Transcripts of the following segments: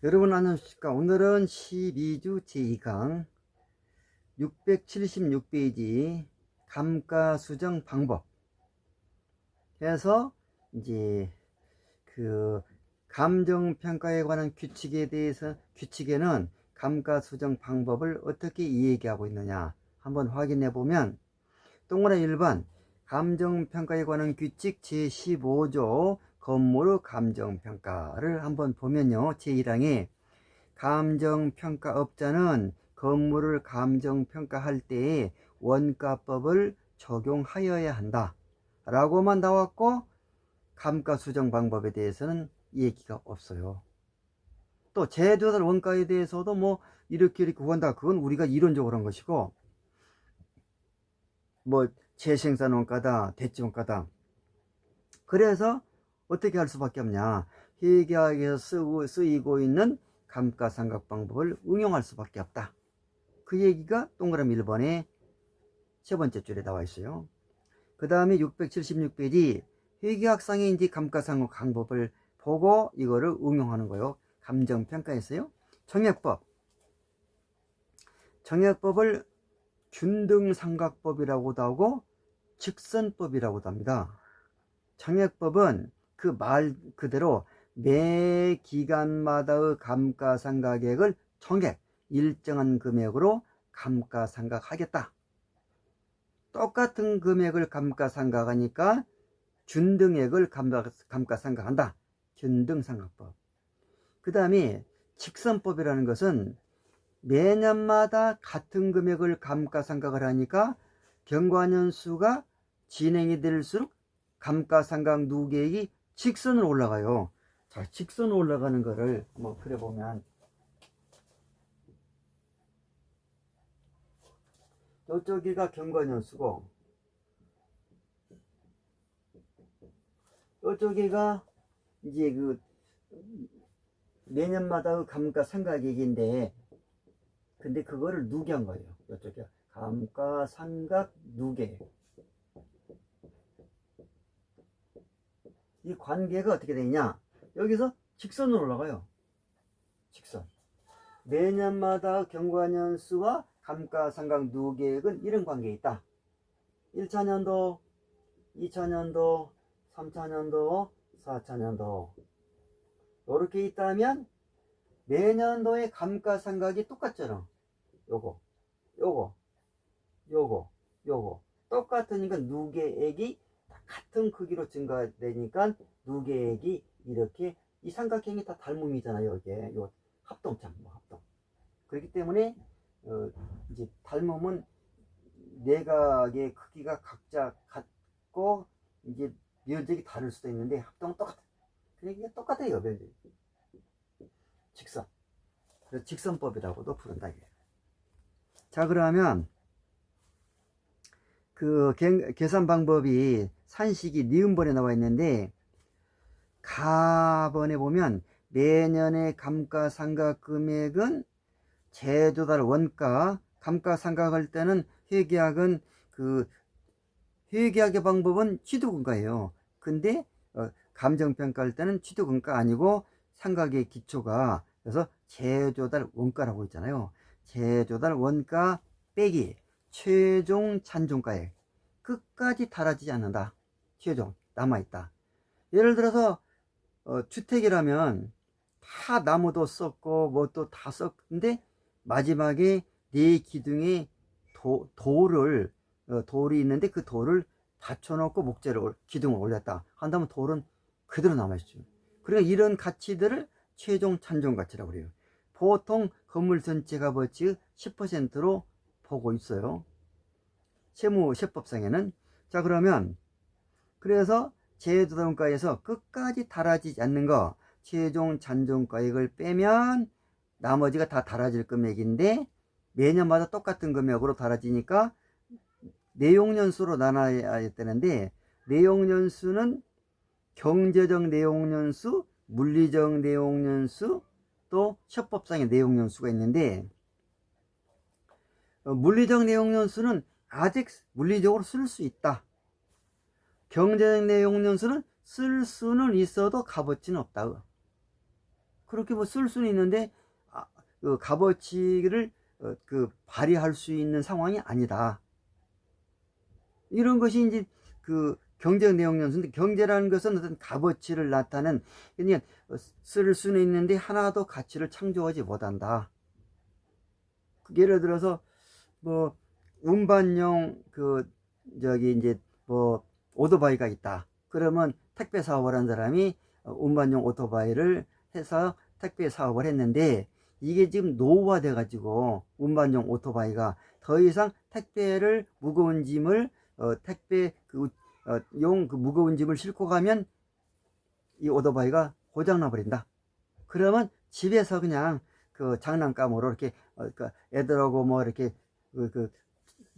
여러분 안녕하십니까. 오늘은 12주 제2강 676페이지 감가수정 방법 해서 이제 그 감정평가에 관한 규칙에 대해서 규칙에는 감가수정 방법을 어떻게 이야기하고 있느냐 한번 확인해 보면 동그라미 1번 감정평가에 관한 규칙 제15조 건물의 감정평가를 한번 보면요. 제1항에 감정평가업자는 건물을 감정평가할 때에 원가법을 적용하여야 한다 라고만 나왔고 감가수정 방법에 대해서는 얘기가 없어요. 또 재조달 원가에 대해서도 뭐 이렇게 구한다. 그건 우리가 이론적으로 한 것이고 뭐 재생산 원가다 대치 원가다. 그래서 어떻게 할 수밖에 없냐. 회계학에서 쓰이고 있는 감가상각 방법을 응용할 수밖에 없다. 그 얘기가 동그라미 1번의 세 번째 줄에 나와 있어요. 그 다음에 676페이지 회계학상의 이제 감가상각 방법을 보고 이거를 응용하는 거예요. 감정평가에서요. 정액법을 균등상각법이라고도 하고 직선법이라고도 합니다. 정액법은 그 말 그대로 매 기간마다의 감가상각액을 정액 일정한 금액으로 감가상각하겠다. 똑같은 금액을 감가상각하니까 균등액을 감가상각한다. 균등상각법. 그 다음에 직선법이라는 것은 매년마다 같은 금액을 감가상각을 하니까 경과년수가 진행이 될수록 감가상각 누계액이 직선으로 올라가요. 자, 직선으로 올라가는 거를 뭐 그려보면 이쪽이가 경과년수고 이쪽이가 이제 그 매년마다 감가상각액인데 근데 그거를 누계한 거예요. 이쪽이 감가상각 누계. 이 관계가 어떻게 되냐? 여기서 직선으로 올라가요. 직선. 매년마다 경과년수와 감가상각 누계액은 이런 관계에 있다. 1차년도, 2차년도, 3차년도, 4차년도 이렇게 있다면 매년도의 감가상각이 똑같잖아. 요거 똑같으니까 누계액이 같은 크기로 증가되니까 누계액이 이렇게 이 삼각형이 다 닮음이잖아요. 이게 요 합동점 합동. 그렇기 때문에 이제 닮음은 내각의 크기가 각자 같고 이제 면적이 다를 수도 있는데 합동은 똑같아. 그러니까 똑같아요. 면적이. 직선. 그래서 직선법이라고도 부른다. 이게. 자, 그러면 그 계산 방법이 산식이 니은번에 나와 있는데 가번에 보면 매년의 감가상각 금액은 재조달 원가 감가상각할 때는 회계학은 그 회계학의 방법은 취득원가예요. 근데 감정평가할 때는 취득원가 아니고 상각의 기초가 그래서 재조달 원가라고 있잖아요. 재조달 원가 빼기 최종 찬종가액 끝까지 달아지지 않는다. 최종 남아있다. 예를 들어서 주택이라면 다 나무도 썼고 뭐 또 다 썼는데 마지막에 네 기둥에 돌이 있는데 그 돌을 받쳐놓고 목재를 기둥을 올렸다 한다면 돌은 그대로 남아있죠. 그러니까 이런 가치들을 최종 찬종 가치라고 그래요. 보통 건물 전체 값어치의 10%로 보고 있어요. 세무세법상에는. 자, 그러면 그래서 재조달원가에서 끝까지 달아지지 않는 거 최종 잔존가액을 빼면 나머지가 다 달아질 금액인데 매년마다 똑같은 금액으로 달아지니까 내용년수로 나눠야 되는데 내용년수는 경제적 내용년수, 물리적 내용년수, 또 세법상의 내용년수가 있는데 물리적 내용년수는 아직 물리적으로 쓸 수 있다. 경제적 내용년수는 쓸 수는 있어도 값어치는 없다. 그렇게 뭐 쓸 수는 있는데 그 값어치를 발휘할 수 있는 상황이 아니다. 이런 것이 이제 그 경제 내용 연수인데, 경제라는 것은 어떤 값어치를 나타내는, 그러니까 쓸 수는 있는데 하나도 가치를 창조하지 못한다. 예를 들어서 뭐 운반용 이제 뭐 오토바이가 있다. 그러면 택배 사업을 한 사람이 운반용 오토바이를 해서 택배 사업을 했는데, 이게 지금 노후화돼 가지고 운반용 오토바이가 더 이상 택배를 무거운 짐을 택배 무거운 짐을 싣고 가면 이 오토바이가 고장나 버린다. 그러면 집에서 그냥 장난감으로 이렇게 애들하고 뭐 이렇게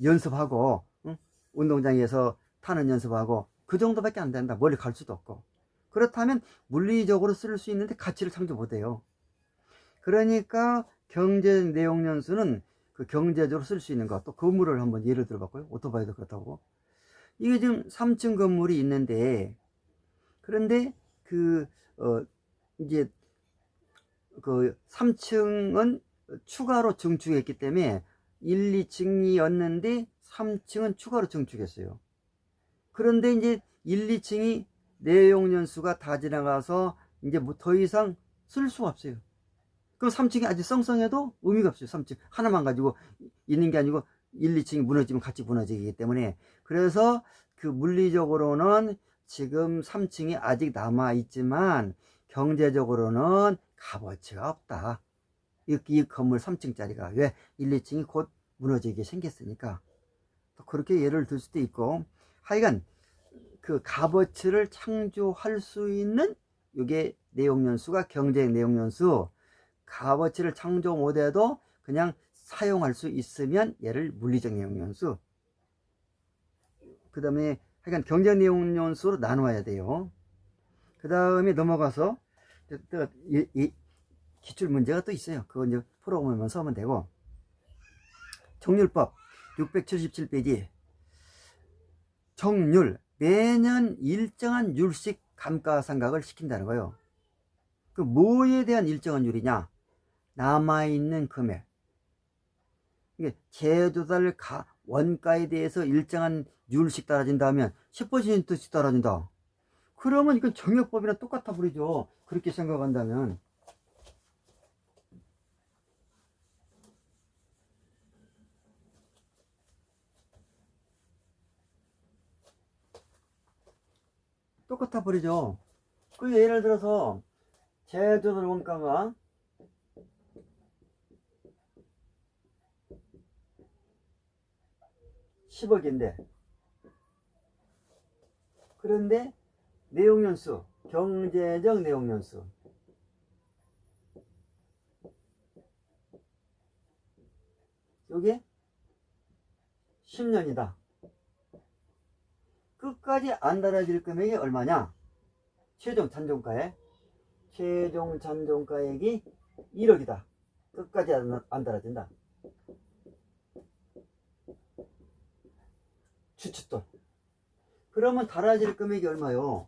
연습하고, 응? 운동장에서 타는 연습하고, 그 정도밖에 안 된다. 멀리 갈 수도 없고. 그렇다면 물리적으로 쓸 수 있는데 가치를 창조 못해요. 그러니까 경제 내용 연수는 경제적으로 쓸 수 있는 것. 또 건물을 한번 예를 들어봤고요. 오토바이도 그렇다고. 이게 지금 3층 건물이 있는데, 그런데 이제 3층은 추가로 증축했기 때문에 1, 2층이었는데 3층은 추가로 증축했어요. 그런데 이제 1, 2층이 내용 연수가 다 지나가서 이제 뭐 더 이상 쓸 수가 없어요. 그럼 3층이 아주 썽썽해도 의미가 없어요. 3층 하나만 가지고 있는 게 아니고 1, 2층이 무너지면 같이 무너지기 때문에, 그래서 물리적으로는 지금 3층이 아직 남아 있지만 경제적으로는 값어치가 없다. 이 건물 3층짜리가 왜 1, 2층이 곧 무너지게 생겼으니까. 또 그렇게 예를 들 수도 있고, 하여간 값어치를 창조할 수 있는 이게 내용연수가 경제 내용연수. 값어치를 창조 못해도 그냥 사용할 수 있으면 얘를 물리적 내용연수. 그 다음에 하여간 경제 내용연수로 나누어야 돼요. 그 다음에 넘어가서 기출 문제가 또 있어요. 그거 이제 풀어보면서 하면 되고, 정률법 677페이지 정률, 매년 일정한 율씩 감가상각을 시킨다는 거예요. 그 뭐에 대한 일정한 율이냐? 남아있는 금액. 이게 제조달 원가에 대해서 일정한 율씩 따라진다면 10%씩 따라진다. 그러면 이건 정액법이랑 똑같아 버리죠. 그렇게 생각한다면. 똑같아 버리죠. 예를 들어서 제조달 원가가 10억인데, 그런데 내용연수, 경제적 내용연수, 요게 10년이다. 끝까지 안 달아질 금액이 얼마냐? 최종 잔존가액. 최종 잔존가액이 1억이다. 끝까지 안 달아진다. 주춧돈. 그러면 달아질 금액이 얼마요?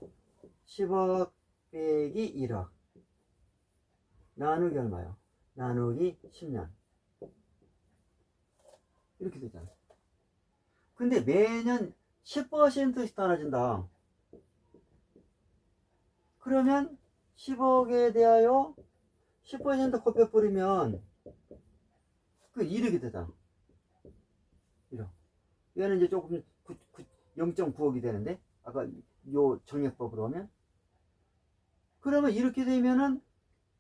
10억 빼기 1억. 나누기 얼마요? 나누기 10년. 이렇게 되잖아. 근데 매년 10%씩 달아진다. 그러면 10억에 대하여 10% 곱해버리면 1억이 되잖아. 1억. 얘는 이제 조금 0.9억이 되는데, 아까 요 정액법으로 하면, 그러면 이렇게 되면은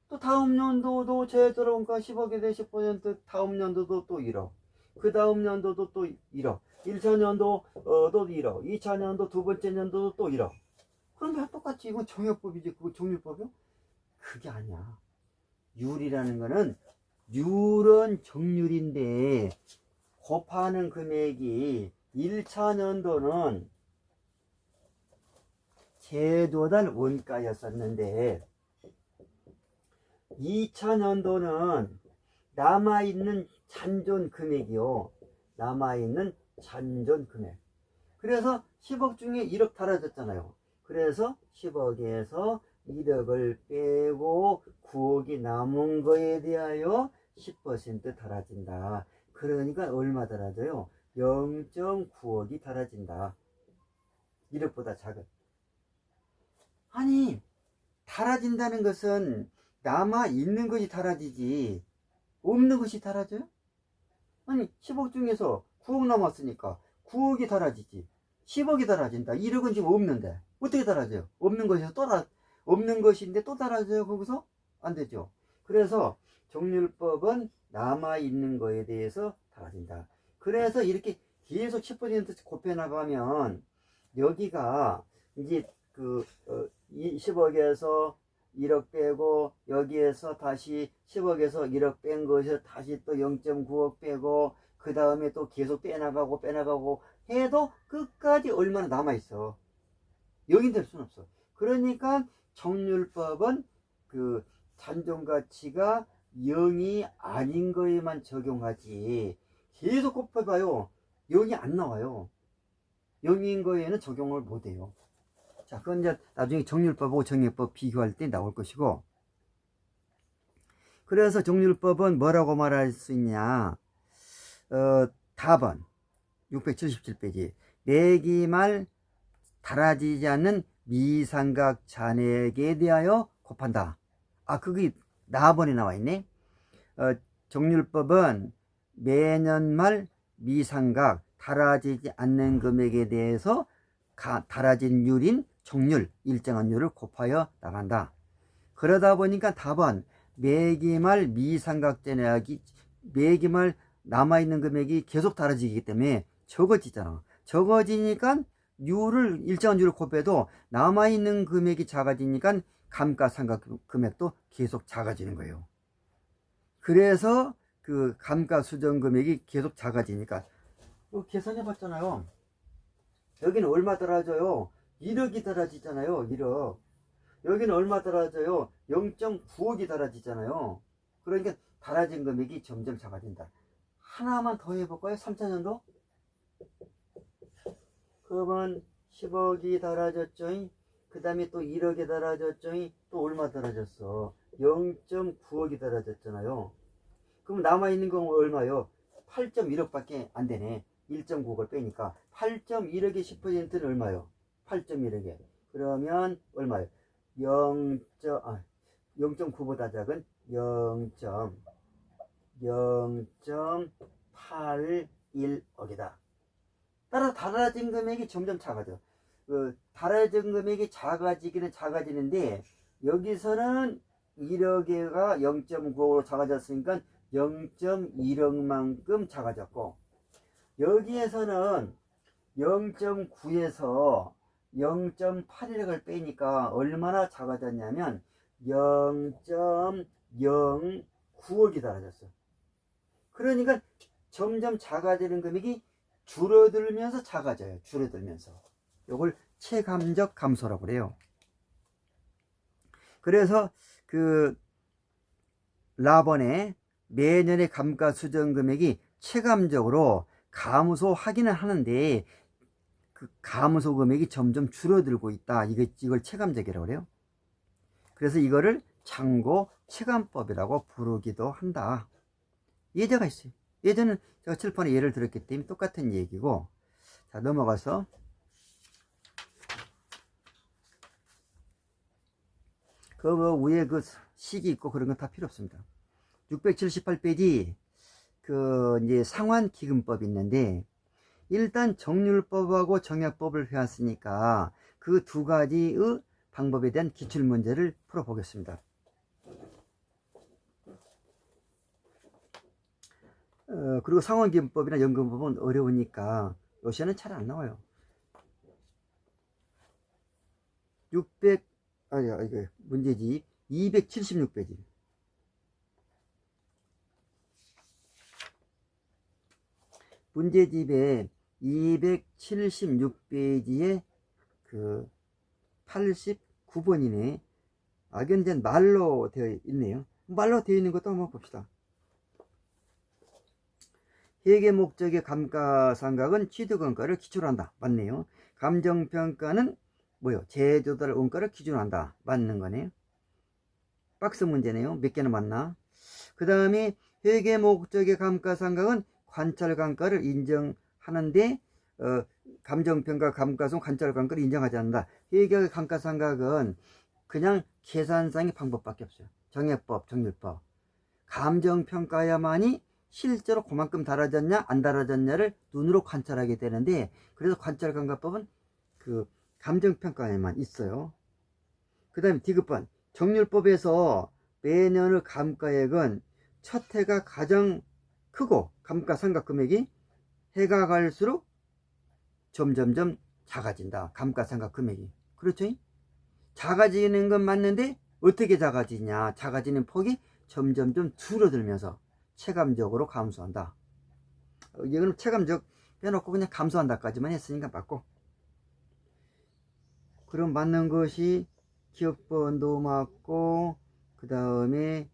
또 다음 연도도 제조원가 10억에 대해 10%, 다음 연도도 또 1억, 그 다음 연도도 또 1억, 1차 년도 또 1억, 2차 년도 두 번째 연도도 또 1억. 그럼 다 똑같지. 이건 정액법이지. 그거 정률법이요? 그게 아니야. 율이라는 거는, 율은 정률인데 곱하는 금액이 1차 년도는 제조달 원가였었는데 2차 년도는 남아있는 잔존 금액이요. 남아있는 잔존 금액. 그래서 10억 중에 1억 달아졌잖아요. 그래서 10억에서 1억을 빼고 9억이 이 남은 거에 대하여 10% 달아진다. 그러니까 얼마 달아져요? 0.9억이 달아진다. 1억보다 작은. 아니, 달아진다는 것은 남아 있는 것이 달아지지 없는 것이 달아져요? 아니, 10억 중에서 9억 남았으니까 9억이 달아지지. 10억이 달아진다. 1억은 지금 없는데 어떻게 달아져요? 없는 것에서 없는 것인데 또 달아져요? 거기서? 안 되죠. 그래서 정률법은 남아있는 거에 대해서 달아진다. 그래서 이렇게 계속 10% 곱해 나가면 여기가 이제 10억에서 1억 빼고 여기에서 다시 10억에서 1억 뺀 것에서 다시 또 0.9억 빼고 그 다음에 또 계속 빼나가고 해도 끝까지 얼마나 남아있어. 여긴 될 수는 없어. 그러니까 정률법은 그 잔존가치가 0이 아닌 거에만 적용하지 계속 곱해봐요 0이 안 나와요. 0인 거에는 적용을 못해요. 자, 그건 이제 나중에 정률법하고 정액법 비교할 때 나올 것이고, 그래서 정률법은 뭐라고 말할 수 있냐? 답은 677페이지. 매기말 달아지지 않는 미삼각 잔액에 대하여 곱한다. 아, 그게 나번에 나와 있네. 정률법은 매년 말 미삼각 달아지지 않는 금액에 대해서 달아진 율인 정률, 일정한 율을 곱하여 나간다. 그러다 보니까 답은 매기말 미삼각잔액이 매기말 남아있는 금액이 계속 달아지기 때문에 적어지잖아. 적어지니까 일정한 율을 곱해도 남아있는 금액이 작아지니까 감가상각 금액도 계속 작아지는 거예요. 그래서 그 감가수정 금액이 계속 작아지니까 계산해 봤잖아요. 여기는 얼마 달아져요? 1억이 달아지잖아요. 1억. 여기는 얼마 달아져요? 0.9억이 달아지잖아요. 그러니까 달아진 금액이 점점 작아진다. 하나만 더 해볼까요? 3차전도? 그러면 10억이 달아졌죠. 그 다음에 또 1억이 달아졌죠. 또 얼마 달아졌어? 0.9억이 달아졌잖아요. 그럼 남아있는 건 얼마요? 8.1억밖에 안 되네. 1.9억을 빼니까 8.1억의 10%는 얼마요? 8.1억에 그러면 얼마요? 0.9보다 작은 0.81억이다. 따라서 달아진 금액이 점점 작아져. 달아진 금액이 작아지기는 작아지는데 여기서는 1억에가 0.9억으로 작아졌으니까 0.1억만큼 작아졌고, 여기에서는 0.9에서 0.81억을 빼니까 얼마나 작아졌냐면 0.09억이 달아졌어. 그러니까 점점 작아지는 금액이 줄어들면서 작아져요. 줄어들면서. 이걸 체감적 감소라고 그래요. 그래서 그 라번의 매년의 감가수정 금액이 체감적으로 감소하기는 하는데 그 감소 금액이 점점 줄어들고 있다. 이걸 체감적이라고 그래요. 그래서 이거를 참고 체감법이라고 부르기도 한다. 예제가 있어요. 예제는 제가 칠판에 예를 들었기 때문에 똑같은 얘기고. 자, 넘어가서 그 위에 그 식이 있고 그런 건 다 필요 없습니다. 678페이지 그 이제 상환기금법이 있는데, 일단 정률법하고 정액법을 해왔으니까 그 두 가지의 방법에 대한 기출문제를 풀어보겠습니다. 그리고 상환기금법이나 연금법은 어려우니까 요새는 잘 안 나와요. 이게 문제집 276페이지. 문제집에 276페이지에 그 89번이네. 이건 이제 말로 되어 있네요. 말로 되어 있는 것도 한번 봅시다. 회계 목적의 감가상각은 취득원가를 기초로 한다. 맞네요. 감정평가는 뭐요? 재조달 원가를 기준으로 한다. 맞는 거네요. 박스 문제네요. 몇 개나 맞나? 그 다음에 회계 목적의 감가상각은 관찰감가를 인정하는데 감정평가 감가손 관찰감가를 인정하지 않는다. 회계의 감가상각은 그냥 계산상의 방법밖에 없어요. 정액법, 정률법. 감정평가야만이 실제로 그만큼 달아졌냐 안 달아졌냐를 눈으로 관찰하게 되는데, 그래서 관찰감가법은 그 감정평가에만 있어요. 그 다음에 디귿번 정률법에서 매년의 감가액은 첫 해가 가장 크고 감가상각 금액이 해가 갈수록 점점점 작아진다. 감가상각 금액이. 그렇죠? 작아지는 건 맞는데 어떻게 작아지냐. 작아지는 폭이 점점점 줄어들면서 체감적으로 감소한다. 이거는 체감적 빼놓고 그냥 감소한다까지만 했으니까 맞고. 그럼 맞는 것이 기억번도 맞고, 그 다음에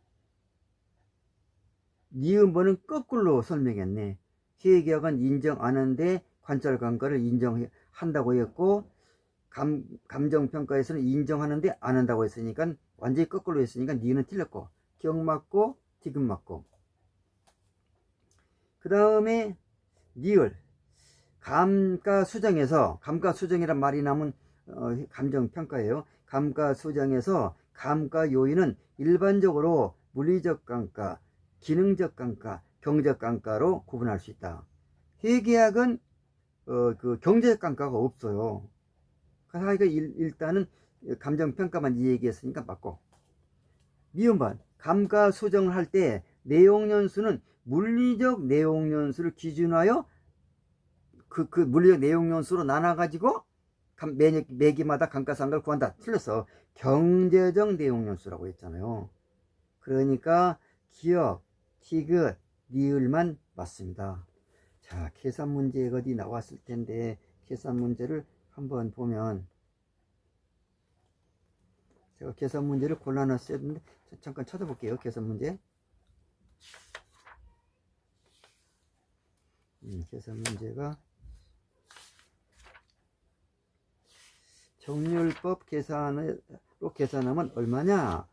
니은번은 거꾸로 설명했네. 회계학은 인정 안 하는데 관찰감가를 인정한다고 했고, 감정평가에서는 인정하는데 안 한다고 했으니까 완전히 거꾸로 했으니까 니은은 틀렸고, 기억 맞고 디귿 맞고. 그 다음에 니을 감가수정에서, 감가수정이란 말이 나면 감정평가예요. 감가수정에서 감가 요인은 일반적으로 물리적 감가, 기능적 감가, 경제적 감가로 구분할 수 있다. 회계학은 그 경제적 감가가 없어요. 그러니까 일단은 감정평가만 이 얘기했으니까 맞고. 미음번 감가수정을 할 때 내용연수는 물리적 내용연수를 기준하여 그 물리적 내용연수로 나눠가지고 매기마다 감가상각을 구한다. 틀렸어. 경제적 내용연수라고 했잖아요. 그러니까 기억, 티귿, 니을만 맞습니다. 자, 계산 문제가 어디 나왔을 텐데 계산 문제를 한번 보면, 제가 계산 문제를 골라놨어야 했는데 잠깐 찾아볼게요. 계산 문제. 계산 문제가 정률법 계산으로 계산하면 얼마냐,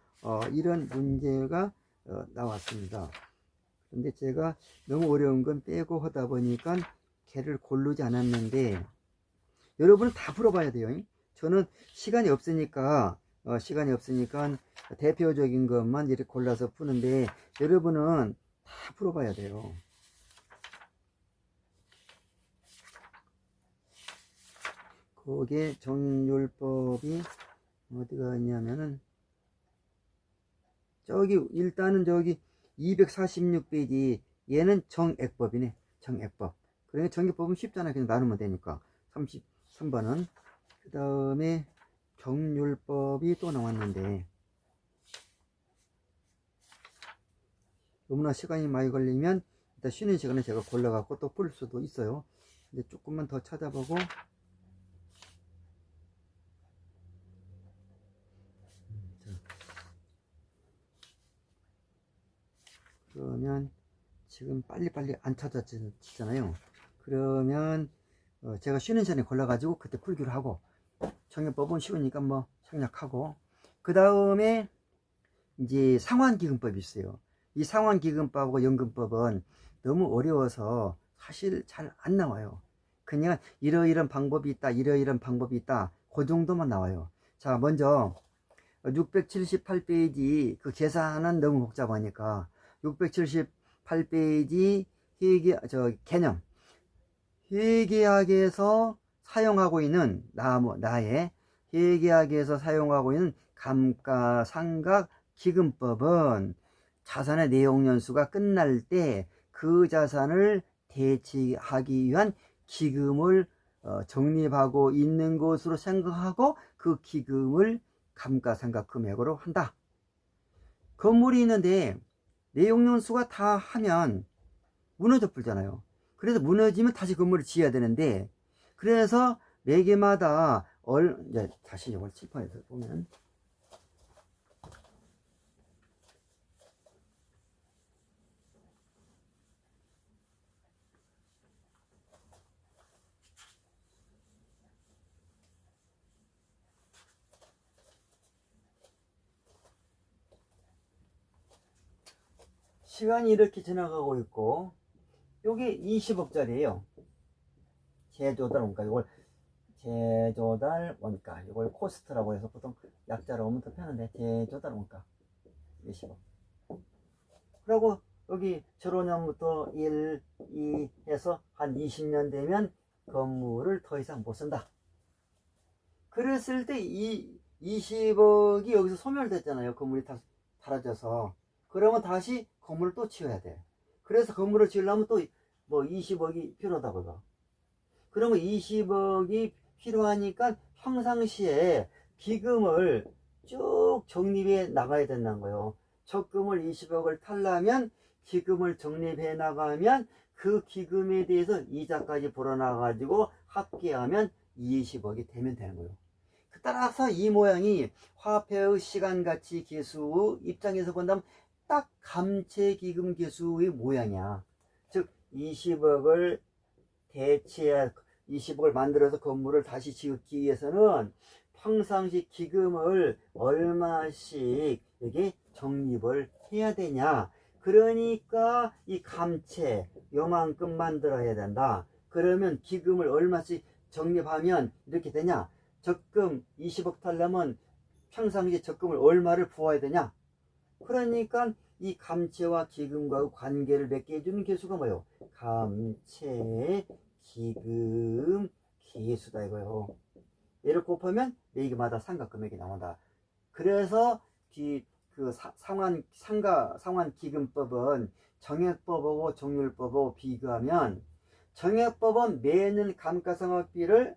이런 문제가 나왔습니다. 근데 제가 너무 어려운 건 빼고 하다 보니까 걔를 고르지 않았는데, 여러분은 다 풀어봐야 돼요. 저는 시간이 없으니까 대표적인 것만 이렇게 골라서 푸는데, 여러분은 다 풀어봐야 돼요. 거기에 정률법이 어디가 있냐면은 일단은 246페이지, 얘는 정액법이네. 정액법. 그러니까 정액법은 쉽잖아요. 그냥 나누면 되니까. 33번은. 그 다음에 정률법이 또 나왔는데, 너무나 시간이 많이 걸리면 일단 쉬는 시간에 제가 골라갖고 또 풀 수도 있어요. 근데 조금만 더 찾아보고. 그러면 지금 빨리빨리 안 찾아지잖아요. 그러면 제가 쉬는 시간에 골라가지고 그때 풀기로 하고, 정액법은 쉬우니까 뭐 생략하고, 그 다음에 이제 상환기금법이 있어요. 이 상환기금법하고 연금법은 너무 어려워서 사실 잘 안 나와요. 그냥 이러이런 방법이 있다, 이러이런 방법이 있다, 그 정도만 나와요. 자, 먼저 678페이지 그 계산은 너무 복잡하니까 678페이지 개념, 회계학에서 사용하고 있는 나의 회계학에서 사용하고 있는 감가상각 기금법은 자산의 내용연수가 끝날 때 그 자산을 대체하기 위한 기금을 적립하고 있는 것으로 생각하고 그 기금을 감가상각 금액으로 한다. 건물이 있는데 내용연수가 다 하면 무너져 버리잖아요. 그래서 무너지면 다시 건물을 지어야 되는데, 그래서 매개마다 이제 다시 이걸 칠판에서 보면, 시간이 이렇게 지나가고 있고, 요게 20억짜리예요. 제조달 원가. 이걸 제조달 원가. 이걸 코스트라고 해서 보통 약자로 오면 더 편한데, 제조달 원가. 20억. 그리고 여기 제로년부터 1, 2 해서 한 20년 되면 건물을 더 이상 못 쓴다. 그랬을 때 이 20억이 여기서 소멸됐잖아요. 건물이 다 사라져서. 그러면 다시 건물을 또 지어야 돼. 그래서 건물을 지으려면 또 뭐 20억이 필요하다고요. 그러면 20억이 필요하니까 평상시에 기금을 쭉 적립해 나가야 된다는 거예요. 적금을 20억을 타려면 기금을 적립해 나가면 그 기금에 대해서 이자까지 불어나가지고 합계하면 20억이 되면 되는 거예요. 따라서 이 모양이 화폐의 시간가치 계수 입장에서 본다면 딱 감채기금 계수의 모양이야. 즉 20억을 대체해 20억을 만들어서 건물을 다시 짓기 위해서는 평상시 기금을 얼마씩 이게 적립을 해야 되냐. 그러니까 이 감채 요만큼 만들어야 된다. 그러면 기금을 얼마씩 적립하면 이렇게 되냐. 적금 20억 타려면 평상시 적금을 얼마를 부어야 되냐. 그러니까 이 감채와 기금과 관계를 맺게 해주는 계수가 뭐예요? 감채 기금 계수다 이거요. 얘를 곱하면 매기마다 상각금액이 나온다. 그래서 상환기금법은 정액법하고 정률법하고 비교하면, 정액법은 매년 감가상각비를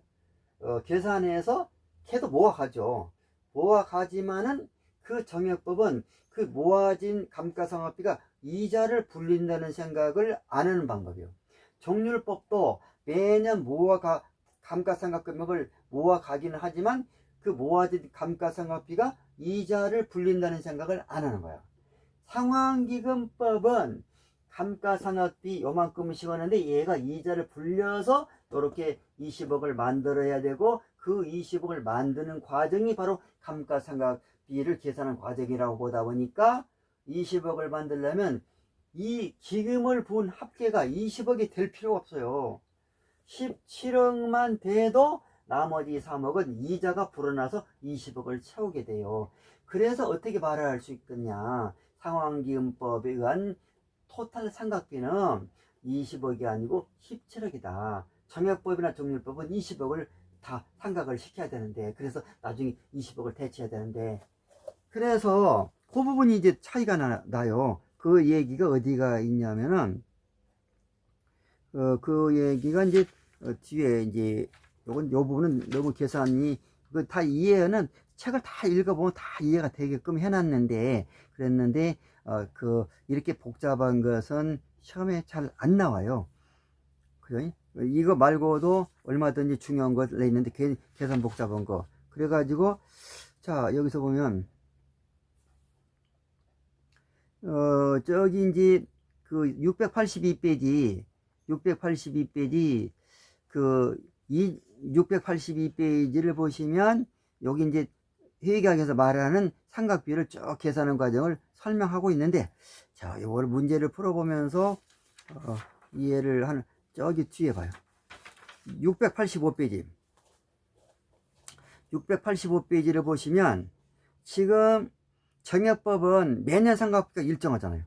계산해서 걔도 모아가죠. 모아가지만은 그 정액법은 그 모아진 감가상각비가 이자를 불린다는 생각을 안 하는 방법이에요. 정률법도 매년 감가상각금액을 모아가기는 하지만 그 모아진 감가상각비가 이자를 불린다는 생각을 안 하는 거야. 상환기금법은 감가상각비 요만큼씩 하는데 얘가 이자를 불려서 이렇게 20억을 만들어야 되고, 그 20억을 만드는 과정이 바로 감가상각비를 계산하는 과정이라고 보다 보니까 20억을 만들려면 이 기금을 부은 합계가 20억이 될 필요가 없어요. 17억만 돼도 나머지 3억은 이자가 불어나서 20억을 채우게 돼요. 그래서 어떻게 말할 수 있겠냐. 상환기금법에 의한 토탈 상각비는 20억이 아니고 17억이다. 정액법이나 정률법은 20억을 다 상각을 시켜야 되는데, 그래서 나중에 20억을 대체해야 되는데, 그래서 그 부분이 이제 차이가 나요. 그 얘기가 어디가 있냐면은, 그 얘기가 이제 뒤에 이제 요 부분은 너무 계산이 다 이해는 책을 다 읽어보면 다 이해가 되게끔 해놨는데, 그랬는데 이렇게 복잡한 것은 시험에 잘 안 나와요. 그래? 이거 말고도 얼마든지 중요한 거 있는데 계산 복잡한 거. 그래가지고 자 여기서 보면 저기 이제 그 682페이지 그 682페이지를 보시면 여기 이제 회계학에서 말하는 삼각비를 쭉 계산하는 과정을 설명하고 있는데, 자 이걸 문제를 풀어보면서 이해를 하는, 저기 뒤에 봐요. 685페이지를 보시면 지금 정액법은 매년 삼각비가 일정하잖아요.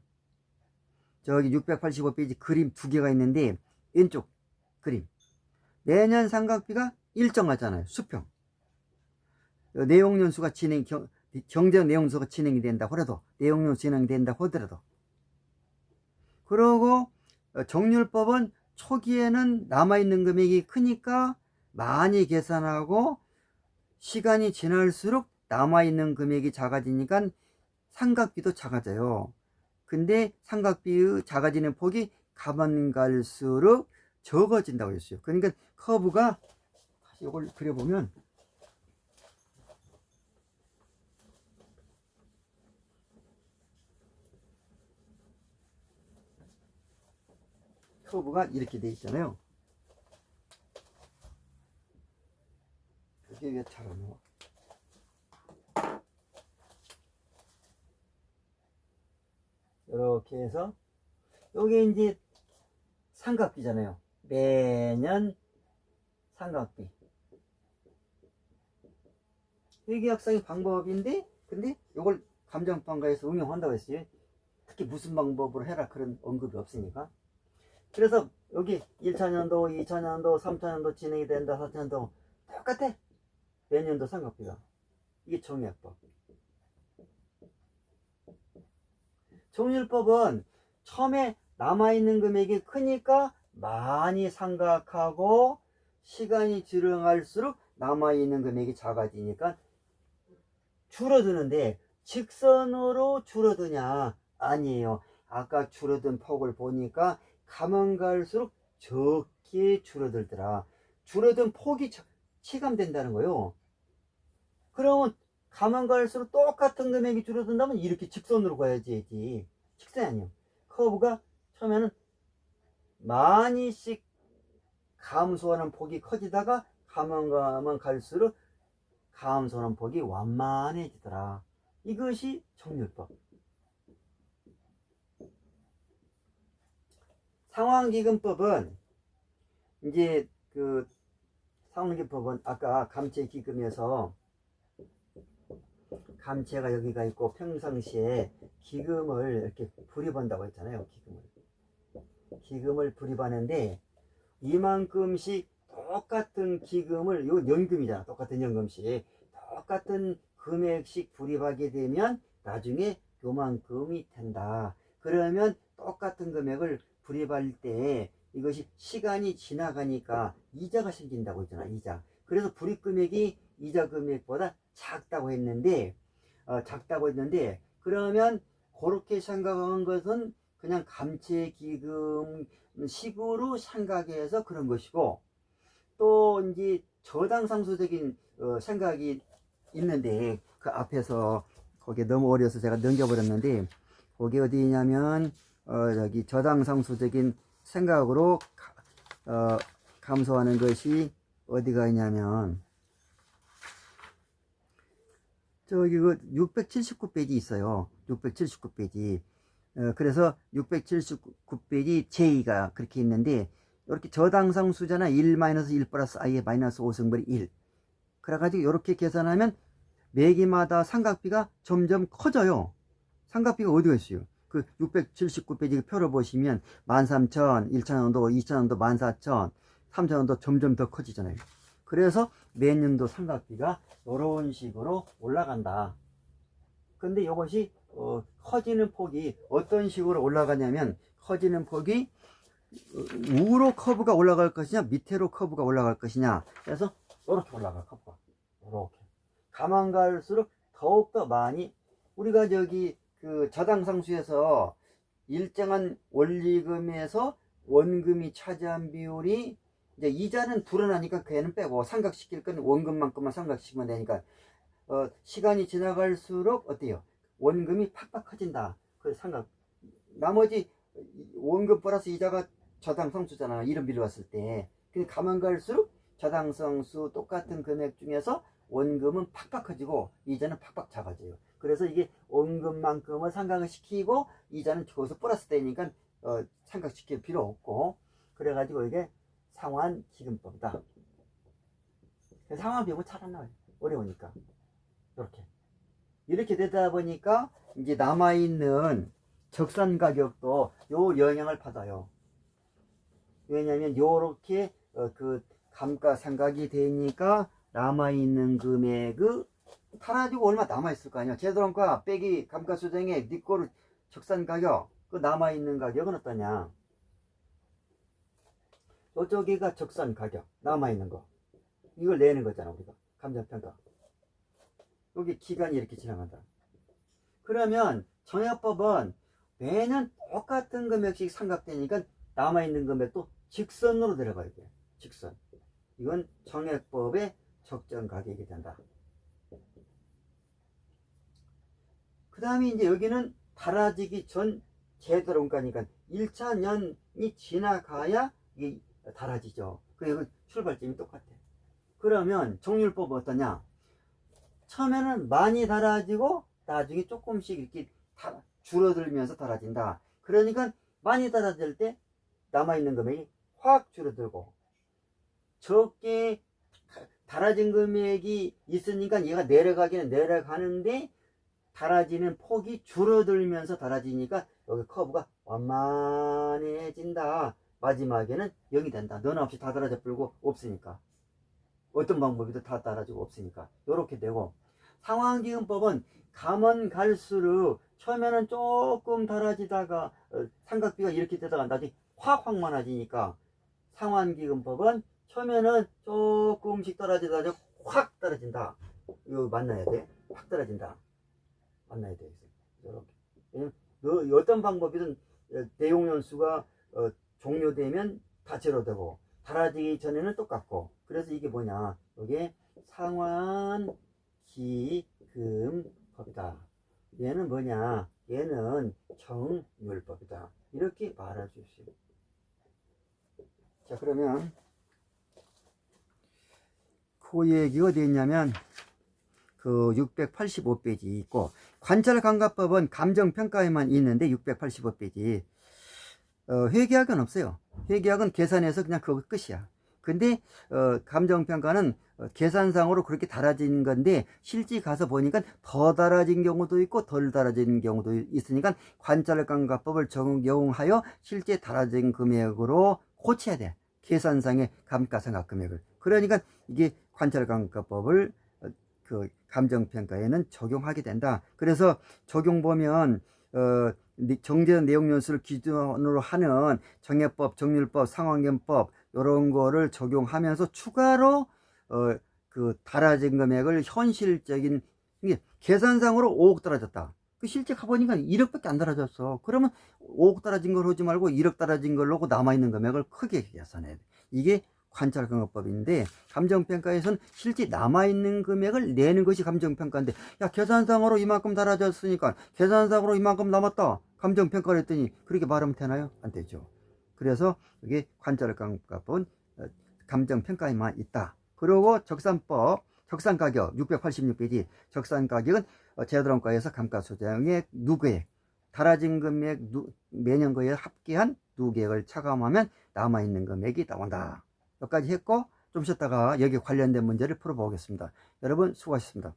저기 685페이지 그림 두 개가 있는데 왼쪽 그림 매년 삼각비가 일정하잖아요. 수평. 내용연수가 경제적 내용연수가 진행이 된다 하더라도, 내용연수 진행된다 하더라도. 그리고 정률법은 초기에는 남아있는 금액이 크니까 많이 계산하고, 시간이 지날수록 남아있는 금액이 작아지니까 삼각비도 작아져요. 근데 삼각비의 작아지는 폭이 가면 갈수록 적어진다고 했어요. 그러니까 커브가, 다시 이걸 그려보면 커브가 이렇게 돼 있잖아요. 이게 왜 잘 안 나와? 이렇게 해서 여기 이제 삼각비잖아요. 매년 삼각비. 회계학상의 방법인데, 근데 이걸 감정평가에서 응용한다고 했어요. 특히 무슨 방법으로 해라 그런 언급이 없으니까. 그래서 여기 1차년도, 2차년도, 3차년도 진행이 된다, 4차년도 똑같아. 매년도 삼각비가. 이게 정액법. 정률법은 처음에 남아있는 금액이 크니까 많이 삼각하고 시간이 지나갈수록 남아있는 금액이 작아지니까 줄어드는데 직선으로 줄어드냐? 아니에요. 아까 줄어든 폭을 보니까 가면 갈수록 적게 줄어들더라. 줄어든 폭이 체감된다는 거예요. 그러면 가면 갈수록 똑같은 금액이 줄어든다면 이렇게 직선으로 가야지. 직선이 아니에요. 커브가 처음에는 많이씩 감소하는 폭이 커지다가 가면 갈수록 감소하는 폭이 완만해지더라. 이것이 정률법. 상환기금법은 이제 그 상환기금법은 아까 감채기금에서 감채가 여기가 있고 평상시에 기금을 이렇게 불입한다고 했잖아요. 기금을 불입하는데 이만큼씩 똑같은 기금을, 이건 연금이잖아. 똑같은 연금씩 똑같은 금액씩 불입하게 되면 나중에 요만큼이 된다. 그러면 똑같은 금액을 불입할 때 이것이 시간이 지나가니까 이자가 생긴다고 했잖아. 이자. 그래서 불입 금액이 이자 금액보다 작다고 했는데 그러면 그렇게 생각한 것은 그냥 감채기금 식으로 생각해서 그런 것이고, 또 이제 저당상수적인 생각이 있는데 그 앞에서 거기에 너무 어려서 제가 넘겨버렸는데, 거기 어디냐면 여기 저당상수적인 생각으로 감소하는 것이 어디가 있냐면 저기 그 679페이지 있어요. 679페이지. 그래서 679페이지 제2가 그렇게 있는데, 이렇게 저당상수잖아. 1-1 플러스 i의 마이너스 5승분의 1. 그래가지고 이렇게 계산하면 매기마다 삼각비가 점점 커져요. 삼각비가 어디가 있어요? 그 679페이지 표를 보시면 13,000, 1차년도, 2차년도 14,000, 3차년도 점점 더 커지잖아요. 그래서 매년도 삼각비가 이런 식으로 올라간다. 근데 이것이 커지는 폭이 어떤 식으로 올라가냐면, 커지는 폭이 우로 커브가 올라갈 것이냐 밑으로 커브가 올라갈 것이냐. 그래서 이렇게 올라가. 커브가 이렇게 가만 갈수록 더욱더 많이, 우리가 저기 그 저당상수에서 일정한 원리금에서 원금이 차지한 비율이, 이제 이자는 불어나니까 걔는 빼고 삼각시킬 건 원금만큼만 삼각시키면 되니까 시간이 지나갈수록 어때요? 원금이 팍팍 커진다. 그래서 삼각, 나머지 원금 플러스 이자가 저당상수잖아. 이런 비를 봤을 때. 근데 가만 갈수록 저당상수 똑같은 금액 중에서 원금은 팍팍 커지고 이자는 팍팍 작아져요. 그래서 이게 원금만큼을 삼각을 시키고 이자는 거기서 플러스 되니까 삼각시킬 필요 없고, 그래가지고 이게 상환기금법이다. 상환비용은 잘 안 나와요. 어려우니까. 이렇게 되다 보니까 이제 남아있는 적산 가격도 요 영향을 받아요. 왜냐면 요렇게 그 감가상각이 되니까 남아있는 금액의 타라지고 얼마 남아있을 거 아니야. 제도론가 빼기 감가수정액 니꼬르 적산 가격, 그 남아있는 가격은 어떠냐. 요쪽이가 적산 가격, 남아있는 거. 이걸 내는 거잖아, 우리가. 감정평가. 여기 기간이 이렇게 지나간다. 그러면 정액법은 매년 똑같은 금액씩 삼각되니까 남아있는 금액도 직선으로 들어가야 돼요. 직선. 이건 정액법의 적정 가격이 된다. 그 다음에 이제 여기는 달아지기 전 제도론가니까 1차 년이 지나가야 이게 달아지죠. 그리고 출발점이 똑같아. 그러면 정률법은 어떠냐? 처음에는 많이 달아지고 나중에 조금씩 이렇게 줄어들면서 달아진다. 그러니까 많이 달아질 때 남아있는 금액이 확 줄어들고, 적게 달아진 금액이 있으니까 얘가 내려가기는 내려가는데 달아지는 폭이 줄어들면서 달아지니까 여기 커브가 완만해진다. 마지막에는 0이 된다. 너나 없이 다 달아져 불고 없으니까. 어떤 방법이든 다 달아지고 없으니까. 이렇게 되고, 상환기금법은 가면 갈수록 처음에는 조금 달아지다가 삼각비가 이렇게 되다가 나중에 확 많아지니까, 상환기금법은 처음에는 조금씩 떨어지다가 확 떨어진다. 이거 만나야 돼. 확 떨어진다. 만나야 돼. 이렇게. 어떤 방법이든 내용 연수가 종료되면 다 제로되고, 달아지기 전에는 똑같고. 그래서 이게 뭐냐, 이게 상환기금법이다. 얘는 뭐냐, 얘는 정률법이다. 이렇게 말할 수 있어요. 자, 그러면 그 얘기 어디 있냐면 그 685페이지 있고, 관찰감각법은 감정평가에만 있는데 685페이지. 회계학은 없어요. 회계학은 계산해서 그냥 그거 끝이야. 근데 감정평가는 계산상으로 그렇게 달아진 건데, 실제 가서 보니까 더 달아진 경우도 있고 덜 달아진 경우도 있으니까 관찰감각법을 적용하여 실제 달아진 금액으로 고쳐야 돼. 계산상의 감가상각 금액을. 그러니까 이게 관찰감각법을 그 감정평가에는 적용하게 된다. 그래서 적용 보면 정제된 내용 연수를 기준으로 하는 정해법, 정률법, 상환기금법 이런 거를 적용하면서 추가로 그 달아진 금액을 현실적인, 이게 계산상으로 5억 달아졌다. 그 실제 가보니까 1억밖에 안 달아졌어. 그러면 5억 달아진 걸 하지 말고 1억 달아진 걸로 하고 남아있는 금액을 크게 계산해야 돼. 이게 관찰감각법인데, 감정평가에서는 실제 남아있는 금액을 내는 것이 감정평가인데, 야, 계산상으로 이만큼 달아졌으니까 계산상으로 이만큼 남았다. 감정평가를 했더니 그렇게 말하면 되나요? 안 되죠. 그래서 이게 관찰감각법은 감정평가에만 있다. 그리고 적산법, 적산가격 686페이지. 적산가격은 재들원가에서 감가소장의 누계액, 달아진 금액 매년 거에 합계한 누계액을 차감하면 남아있는 금액이 나온다. 여기까지 했고, 좀 쉬었다가 여기 관련된 문제를 풀어보겠습니다. 여러분 수고하셨습니다.